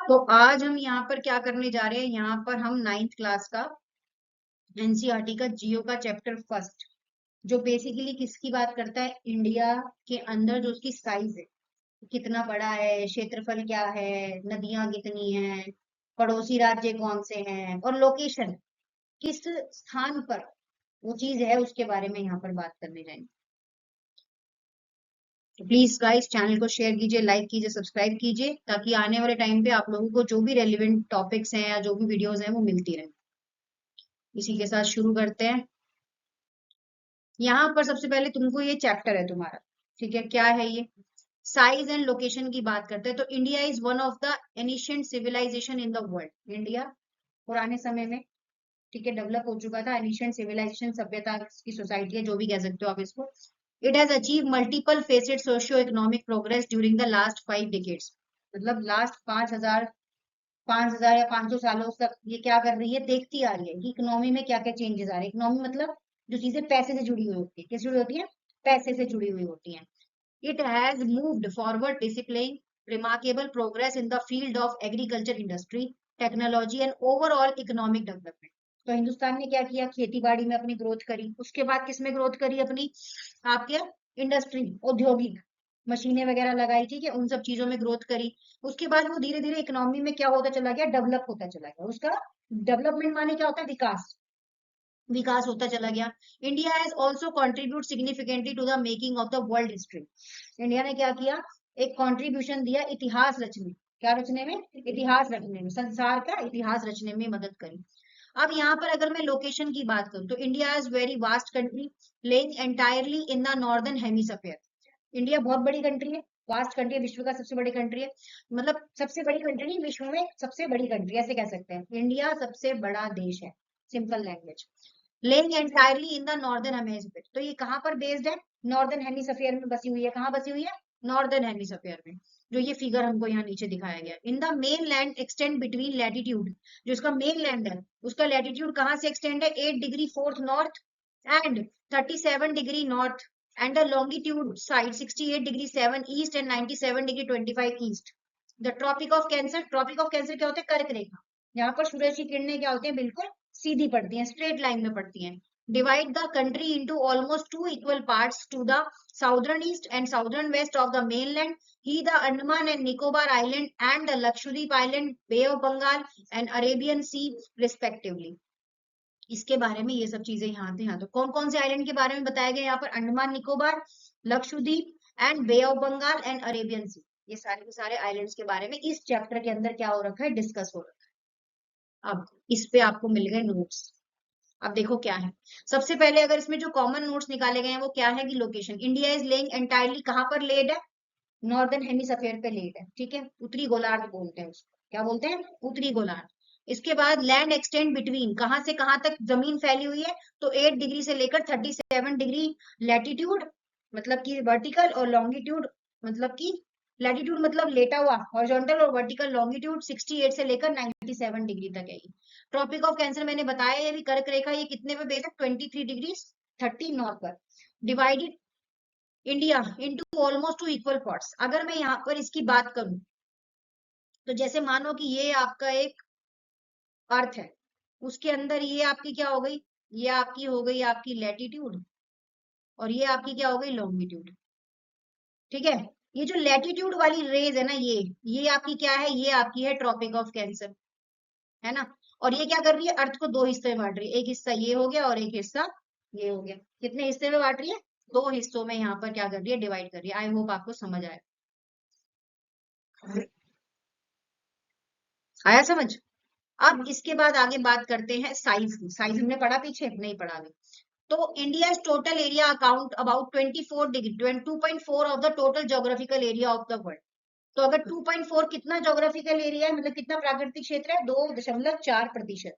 तो आज हम यहाँ पर क्या करने जा रहे हैं, यहाँ पर हम 9th क्लास का एनसीईआरटी का जियो का चैप्टर फर्स्ट, जो बेसिकली किसकी बात करता है, इंडिया के अंदर जो उसकी साइज है, कितना बड़ा है, क्षेत्रफल क्या है, नदियां कितनी हैं, पड़ोसी राज्य कौन से हैं, और लोकेशन किस स्थान पर वो चीज है, उसके बारे में यहाँ पर बात करने जाएंगे। तो प्लीज गाइस चैनल को शेयर कीजिए, लाइक कीजिए, सब्सक्राइब कीजिए, ताकि आने वाले टाइम पे आप लोगों को जो भी रेलिवेंट टॉपिक्स हैं या जो भी वीडियोस हैं वो मिलती रहे। इसी के साथ शुरू करते हैं। यहाँ पर सबसे पहले तुमको ये चैप्टर है तुम्हारा, ठीक है, क्या है ये, साइज एंड लोकेशन की बात करते हैं। तो India is one of the ancient civilization in the world. India पुराने समय में, ठीक है, डेवलप हो चुका था, एनिशियंट सिविलाइजेशन, सभ्यता की सोसाइटी है, जो भी कह सकते हो आप इसको। It has achieve multiple facet socio economic progress during the last 5 decades। मतलब लास्ट 5,000 या 500 सालों तक ये क्या कर रही है, देखती आ रही है कि इकोनॉमी में क्या क्या चेंजेस आ रहे हैं। इकोनॉमी मतलब जो चीजें पैसे से जुड़ी हुई होती है, किससे जुड़ी होती है, पैसे से जुड़ी हुई होती हैं। It has moved forward, displaying remarkable progress in the field of agriculture industry, technology and overall economic development। तो हिंदुस्तान ने क्या किया, खेती बाड़ी में अपनी ग्रोथ करी, उसके बाद किसमें ग्रोथ करी अपनी, आपके इंडस्ट्री, औद्योगिक मशीनें वगैरह लगाई, ठीक है, उन सब चीजों में ग्रोथ करी। उसके बाद वो धीरे धीरे इकोनॉमी में क्या होता चला गया, डेवलप होता चला गया। उसका डेवलपमेंट माने क्या होता है, विकास, विकास होता चला गया। India has also contribute significantly to the making of the world history. India ने क्या किया, एक कॉन्ट्रीब्यूशन दिया इतिहास रचने, क्या रचने में, इतिहास रचने में, संसार का इतिहास रचने में मदद करी। अब यहाँ पर अगर मैं लोकेशन की बात करूं, तो India is very vast country, laying entirely in the northern hemisphere. India बहुत बड़ी कंट्री है, वास्ट कंट्री है, विश्व का सबसे बड़ी कंट्री है। मतलब सबसे बड़ी कंट्री नहीं, विश्व में सबसे बड़ी कंट्री, ऐसे कह सकते हैं, इंडिया सबसे बड़ा देश है, simple language. Laying entirely in the northern hemisphere, तो ये कहाँ पर बेस्ड है, नॉर्दर्न हेमिस्फीयर में बसी हुई है। कहाँ बसी हुई है, नॉर्दर्न हेमिस्फीयर में। जो ये फिगर हमको यहाँ नीचे दिखाया गया, in the main land extend between latitude, जो इसका मेन लैंड है उसका लैटिट्यूड कहाँ से एक्सटेंड है, 8 degree 4 north and 37 degree north, and the longitude side 68 degree 7 east and 97 degree 25 east. The tropic of cancer, tropic of cancer क्या होता है, कर्क रेखा। यहाँ पर सूरज की किरणें क्या होती है, बिल्कुल सीधी पड़ती हैं, स्ट्रेट लाइन में पड़ती हैं। Divide the country into almost 2 equal parts to the southern east and southern west of the mainland, he the Andaman and Nicobar island and the Lakshadweep island, bay of Bengal and Arabian sea respectively. इसके बारे में ये सब चीजें यहाँ थे। यहाँ तो कौन कौन से आइलैंड के बारे में बताया गया, यहाँ पर Andaman Nicobar, Lakshadweep and Bay of Bengal and Arabian Sea, ये सारे के सारे आइलैंड्स के बारे में इस चैप्टर के अंदर क्या हो रखा है, डिस्कस हो रखा है। अब इस पे आपको मिल गए नोट्स। अब देखो क्या है, सबसे पहले अगर इसमें जो कॉमन नोट्स निकाले गए हैं वो क्या है कि location, India is laying entirely कहाँ पर लेड है, नॉर्दर्न हेमिस्फीयर पे लेड है, ठीक है, उत्तरी गोलार्ध बोलते हैं उसको, क्या बोलते हैं, उत्तरी गोलार्ध। इसके बाद लैंड एक्सटेंड बिटवीन, कहां से कहां तक जमीन फैली हुई है, तो 8 डिग्री से लेकर 37 डिग्री लैटिट्यूड, मतलब कि वर्टिकल, और लॉन्गिट्यूड मतलब कि लैटिट्यूड मतलब लेटा हुआ हॉरिजॉन्टल, और वर्टिकल लॉन्गिट्यूड 68 से लेकर 97 डिग्री तक है। ट्रॉपिक ऑफ कैंसर मैंने बताया, ये भी कर्क रेखा, ये कितने पे बेस्ड है, 23 डिग्री 30 नॉर्थ पर। Divided India into almost 2 equal parts. अगर मैं यहाँ पर इसकी बात करूं, तो जैसे मानो कि ये आपका एक अर्थ है, उसके अंदर ये आपकी क्या हो गई, ये आपकी हो गई आपकी लैटिट्यूड, और ये आपकी क्या हो गई, लॉन्गिट्यूड, ठीक है। ये जो लैटिट्यूड वाली रेज है ना, ये आपकी क्या है, ये आपकी है ट्रॉपिक ऑफ कैंसर, है ना। और ये क्या कर रही है, अर्थ को 2 हिस्से में बांट रही है, एक हिस्सा ये हो गया और एक हिस्सा ये हो गया। कितने हिस्से में बांट रही है, 2 हिस्सों में यहाँ पर क्या कर रही है, डिवाइड कर रही है। आई होप आपको समझ आया समझ। अब इसके बाद आगे बात करते हैं साइज की। साइज हमने पढ़ा, पीछे नहीं पढ़ा अभी। तो India total area account about 24 degree 2.4 of the total geographical area of the world. तो अगर 2.4 कितना जोग्राफिकल एरिया है, मतलब कितना प्राकृतिक क्षेत्र है, 2.4%।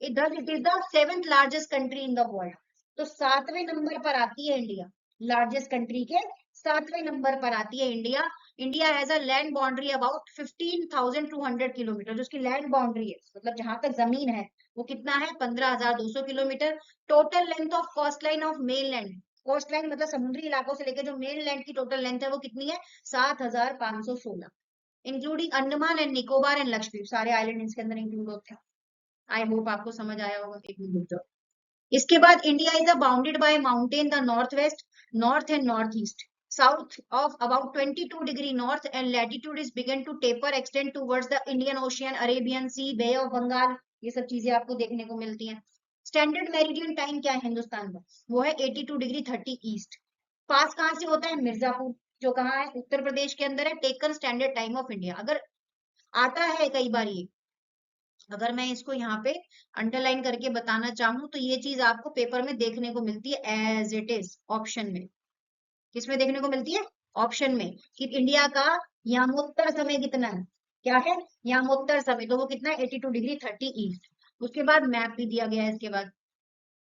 It is the 7th largest country in the world. तो 7वें नंबर पर आती है इंडिया, लार्जेस्ट कंट्री के 7वें नंबर पर आती है India. India has a land boundary about 15,200 kilometre, जो उसकी लैंड बाउंड्री है, मतलब जहां तक जमीन है, वो कितना है, 15,200 kilometre. Total length of coast line of main land, coast line मतलब समुद्री इलाकों से लेकर जो मेन लैंड की टोटल लेंथ है वो कितनी है, 7,516। Including Andaman and Nicobar and Lakshadweep, सारे आइलैंड इसके अंदर इंक्लूड होते हैं। आई होप आपको समझ आया होगा। एक मिनट। इसके बाद India is bounded by mountain the north west, north and north east, south of about 22 degree north and latitude is begin to taper extend towards the Indian ocean, Arabian sea, bay of Bengal, ये सब चीजें आपको देखने को मिलती हैं। Standard meridian time क्या है हिंदुस्तान का, वो है 82 डिग्री 30 ईस्ट। पास कहाँ से होता है, मिर्जापुर, जो कहाँ है, उत्तर प्रदेश के अंदर है। Taken standard time of India, अगर आता है कई बार ये, अगर मैं इसको यहाँ पे अंडरलाइन करके बताना चाहूँ तो ये चीज आपको पेपर में देखने को मिलती है एज इट इज ऑप्शन में। किसमें देखने को मिलती है, ऑप्शन में, कि इंडिया का यामोत्तर समय कितना है, क्या है, यामोत्तर समय, तो वो कितना है 82 डिग्री 30 ईस्ट। उसके बाद मैप भी दिया गया है इसके बाद।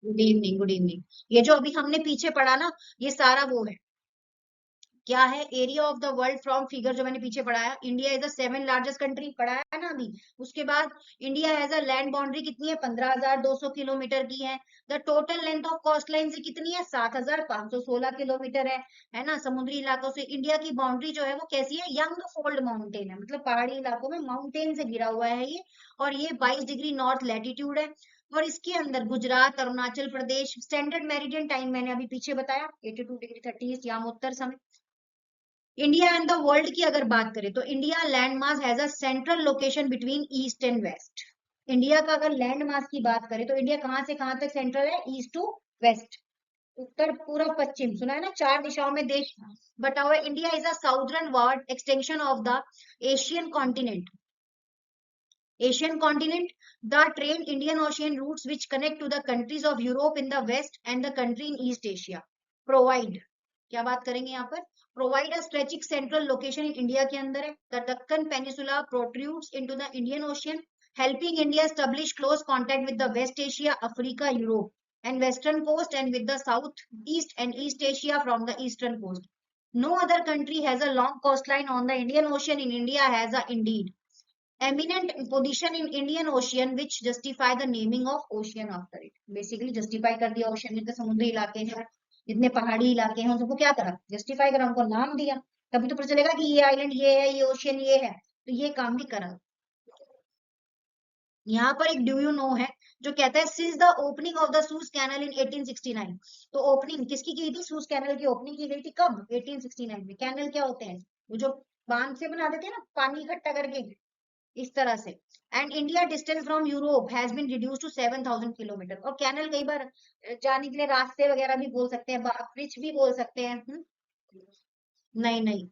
Good evening, good evening. ये जो अभी हमने पीछे पढ़ा ना, ये सारा वो है, क्या है, area of the world from figure, जो मैंने पीछे पढ़ाया, India is the 7th largest country, पढ़ाया ना अभी। उसके बाद India has a land boundary कितनी है, 15,200 किलोमीटर की है। The total length of coast line से कितनी है, 7,516 किलोमीटर है ना। समुद्री इलाकों से इंडिया की बाउंड्री जो है वो कैसी है, यंग फोल्ड माउंटेन है, मतलब पहाड़ी इलाकों में माउंटेन से घिरा हुआ है ये। और ये 22 डिग्री नॉर्थ लैटिट्यूड है। और इसके अंदर Gujarat, Arunachal Pradesh, standard meridian time मैंने अभी पीछे बताया 82 डिग्री 30 यामोत्तर समय। इंडिया एंड द वर्ल्ड की अगर बात करें तो India land mass has a central location between east and west. India का अगर लैंड मास की बात करें तो इंडिया कहां से कहां तक सेंट्रल है, ईस्ट टू वेस्ट, उत्तर पूर्व पश्चिम, सुना है ना, 4 दिशाओं में देश बटा हुआ है। India is a southern word extension of the Asian continent, Asian continent, the train Indian Ocean routes which connect to the countries of Europe in the west and the country in East Asia provide, क्या बात करेंगे यहाँ पर, provide a stretching central location in India के अंदर है। The Deccan Peninsula protrudes into the Indian Ocean, helping India establish close contact with the West Asia, Africa, Europe and western coast, and with the South, East and East Asia from the eastern coast. No other country has a long coastline on the Indian Ocean. In India has a indeed eminent position in Indian Ocean which justify the naming of ocean after it. Basically justify कर दिया ocean, जितने समुद्री इलाके हैं, जितने पहाड़ी इलाके हैं, उन सबको क्या करा, justify करा, उनको नाम दिया। तभी तो पता चलेगा कि ये आइलैंड ये है, ये ओशियन ये है, तो ये काम भी करा। यहाँ पर एक डू यू नो है जो कहता है since the opening of the Suez Canal in 1869, तो ओपनिंग किसकी की थी, सूज कैनल की ओपनिंग की गई थी कब, 1869 में। कैनल क्या होते हैं, वो जो बांध से बना देते हैं ना पानी इकट्ठा करके, इस तरह से। And India distance from Europe has been reduce to 7,000 kilometre. और कैनल कई बार जाने के लिए रास्ते वगैरह भी बोल सकते हैं, ब्रिज भी बोल सकते हैं। नहीं नहीं,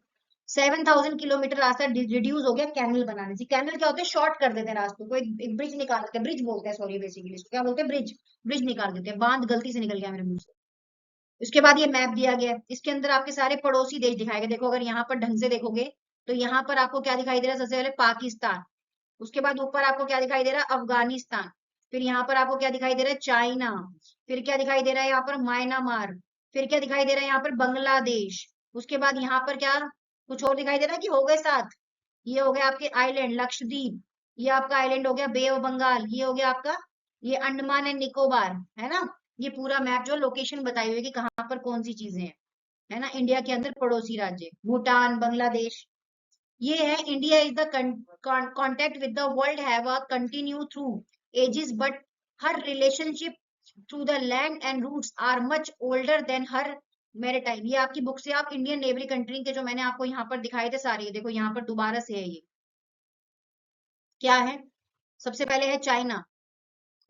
7,000 किलोमीटर रास्ता रिड्यूस हो गया कैनल बनाने से। कैनल क्या होते हैं, शॉर्ट कर देते हैं रास्तों को, एक ब्रिज निकाल देते हैं, ब्रिज बोलते हैं सॉरी, बेसिकली इसको क्या बोलते हैं, ब्रिज, ब्रिज निकाल देते हैं। बांध गलती से निकल गया मेरे मुंह से। इसके बाद ये मैप दिया गया है, इसके अंदर आपके सारे पड़ोसी देश दिखाए गए। देखो अगर यहाँ पर ढंग से देखोगे तो यहाँ पर आपको क्या दिखाई दे रहा है, सबसे पहले पाकिस्तान, उसके बाद ऊपर आपको क्या दिखाई दे रहा है, अफगानिस्तान, फिर यहाँ पर आपको क्या दिखाई दे रहा है, चाइना, फिर क्या दिखाई दे रहा है यहाँ पर, म्यांमार, फिर क्या दिखाई दे रहा है यहाँ पर, बांग्लादेश। उसके बाद यहाँ पर क्या कुछ और दिखाई दे रहा है कि हो गए 7, ये हो गया आपके आइलैंड लक्षद्वीप, ये आपका आइलैंड हो गया बे ऑफ बंगाल, ये हो गया आपका ये अंडमान एंड निकोबार, है ना। ये पूरा मैप जो लोकेशन बताई हुई है कि कहाँ पर कौन सी चीजें हैं, है ना। इंडिया के अंदर पड़ोसी राज्य भूटान, बांग्लादेश, ये है। India is the contact with the world have a continue through ages, but her relationship through the land and roots are much older than her maritime। ये आपकी बुक से आप इंडियन नेबरी कंट्री के जो मैंने आपको यहाँ पर दिखाए थे सारे, देखो यहाँ पर दोबारा से है ये, क्या है, सबसे पहले है चाइना,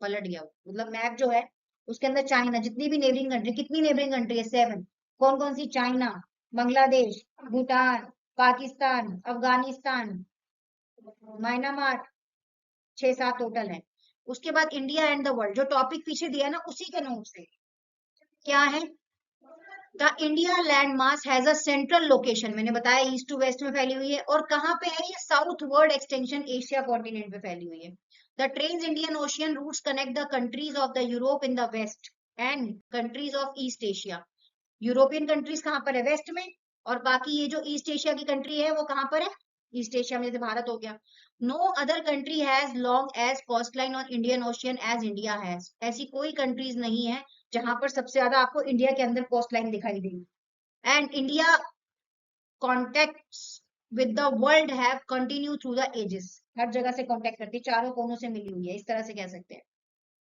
पलट गया वो, मतलब मैप जो है उसके अंदर चाइना, जितनी भी नेबरिंग कंट्री, कितनी नेबरिंग कंट्री है, 7। कौन कौन सी, China, Bangladesh, Bhutan, Pakistan, Afghanistan, Myanmar, 6-7 total है। उसके बाद इंडिया एंड द वर्ल्ड, जो टॉपिक पीछे दिया ना उसी के नोट से, क्या है, the India land mass has a central location, मैंने बताया ईस्ट टू वेस्ट में फैली हुई है। और कहाँ पे है ये, southward extension Asia continent पे फैली हुई है। The trans Indian ocean routes connect the countries of the Europe in the west and countries of east Asia. European countries कहाँ पर है, वेस्ट में, और बाकी ये जो ईस्ट एशिया की कंट्री है वो कहाँ पर है, ईस्ट एशिया में, जैसे भारत हो गया। No other country has long as coast line on Indian ocean as India has, ऐसी कोई कंट्रीज नहीं है जहां पर सबसे ज्यादा आपको इंडिया के अंदर कोस्ट लाइन दिखाई देगी। And India contacts with the world have continue through the ages, हर जगह से कांटेक्ट करती है, चारों कोनों से मिली हुई है, इस तरह से कह सकते हैं।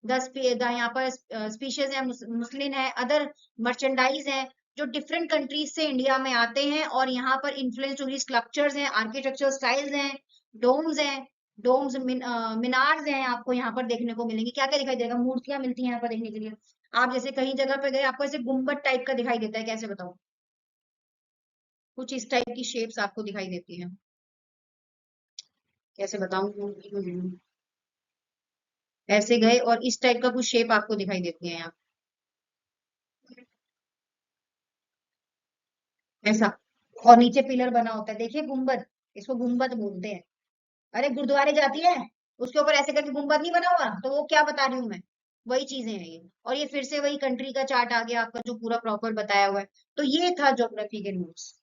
यहाँ पर स्पीशीज है, मुस्लिम है, अदर मर्चेंडाइज है, जो डिफरेंट कंट्रीज से इंडिया में आते हैं और यहाँ पर इन्फ्लुएंस टूरिस्ट स्ट्रक्चर्स हैं, आर्किटेक्चर स्टाइल्स हैं, डोम्स हैं, डोम्स मीनार्स हैं, आपको यहाँ पर देखने को मिलेंगे। क्या क्या दिखाई देगा? मूर्तियां मिलती हैं यहाँ पर देखने के लिए। आप जैसे कहीं जगह पे गए, आपको ऐसे गुम्बद टाइप का दिखाई देता है, कैसे बताओ? कुछ इस टाइप की शेप्स आपको दिखाई देती हैं, कैसे बताऊं? ऐसे गए और इस टाइप का कुछ शेप आपको दिखाई देती है यहाँ, ऐसा। और नीचे पिलर बना होता है, देखिए गुम्बद, इसको गुम्बद बोलते हैं। अरे गुरुद्वारे जाती है, उसके ऊपर ऐसे करके गुम्बद नहीं बना हुआ, तो वो क्या बता रही हूँ मैं, वही चीजें हैं ये। और ये फिर से वही कंट्री का चार्ट आ गया आपका, जो पूरा प्रॉपर बताया हुआ है। तो ये था ज्योग्राफी के नोट्स,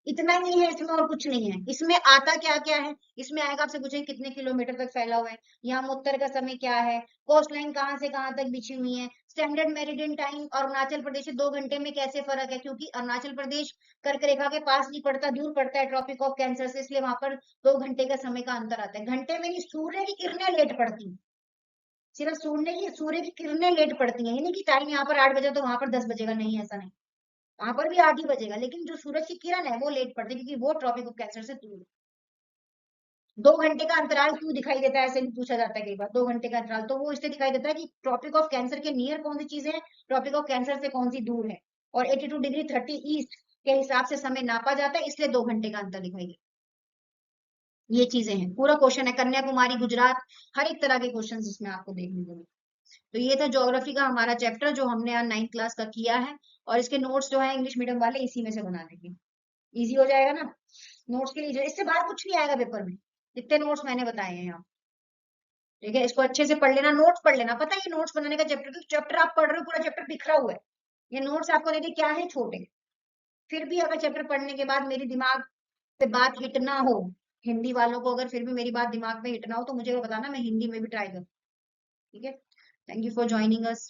इतना ही है, इसमें और कुछ नहीं है। इसमें आता क्या क्या है, इसमें आएगा आपसे पूछेंगे कितने किलोमीटर तक फैला हुआ है, यहाँ उत्तर का समय क्या है, कोस्ट लाइन कहाँ से कहाँ तक बिछी हुई है, स्टैंडर्ड मेरिडियन टाइम और अरुणाचल प्रदेश से 2 घंटे में कैसे फर्क है, क्योंकि अरुणाचल प्रदेश कर्क रेखा के पास नहीं पड़ता, दूर पड़ता है ट्रॉपिक ऑफ कैंसर से, इसलिए वहां पर 2 घंटे का समय का अंतर आता है। घंटे में नहीं, सूर्य की किरणें लेट पड़ती हैं, सिर्फ सूर्य की किरणें लेट पड़ती हैं, यानी कि टाइम यहाँ पर 8 बजे तो वहां पर 10 बजेगा, नहीं, ऐसा नहीं। वहां पर भी 8 ही बजेगा, लेकिन जो सूरज की किरण है वो लेट पड़ती है, क्योंकि वो ट्रॉपिक ऑफ कैंसर से दूर है। 2 घंटे का अंतराल क्यों दिखाई देता है, ऐसे भी पूछा जाता है कई बार। 2 घंटे का अंतराल तो वो इसलिए दिखाई देता है कि ट्रॉपिक ऑफ कैंसर के नियर कौन सी चीजें हैं, ट्रॉपिक ऑफ कैंसर से कौन सी दूर है। और 82°30 के हिसाब से समय नापा जाता है, इसलिए 2 घंटे का अंतर दिखाई देता है। ये चीजें हैं, पूरा क्वेश्चन है, कन्याकुमारी गुजरात, हर एक तरह के क्वेश्चन इसमें आपको देखने को मिले। तो ये था ज्योग्राफी का हमारा चैप्टर, जो हमने आज 9th क्लास का किया है। और इसके नोट्स जो है इंग्लिश मीडियम वाले इसी में से बना लेंगे, इजी हो जाएगा ना। नोट्स के लिए इससे बाहर कुछ नहीं आएगा पेपर में, जितने नोट्स मैंने बताए हैं यहाँ। ठीक है, इसको अच्छे से पढ़ लेना, नोट्स पढ़ लेना। पता है ये नोट्स बनाने का चैप्टर, चैप्टर आप पढ़ रहे हो, पूरा चैप्टर बिखरा हुआ है। ये नोट्स आपको दे दे क्या है, छोटे। फिर भी अगर चैप्टर पढ़ने के बाद मेरी दिमाग पे बात हिट ना हो, हिंदी वालों को अगर फिर भी मेरी बात दिमाग में हिट ना हो, तो मुझे वो बताना, मैं हिंदी में भी ट्राई करूँ। ठीक है, thank you for joining us.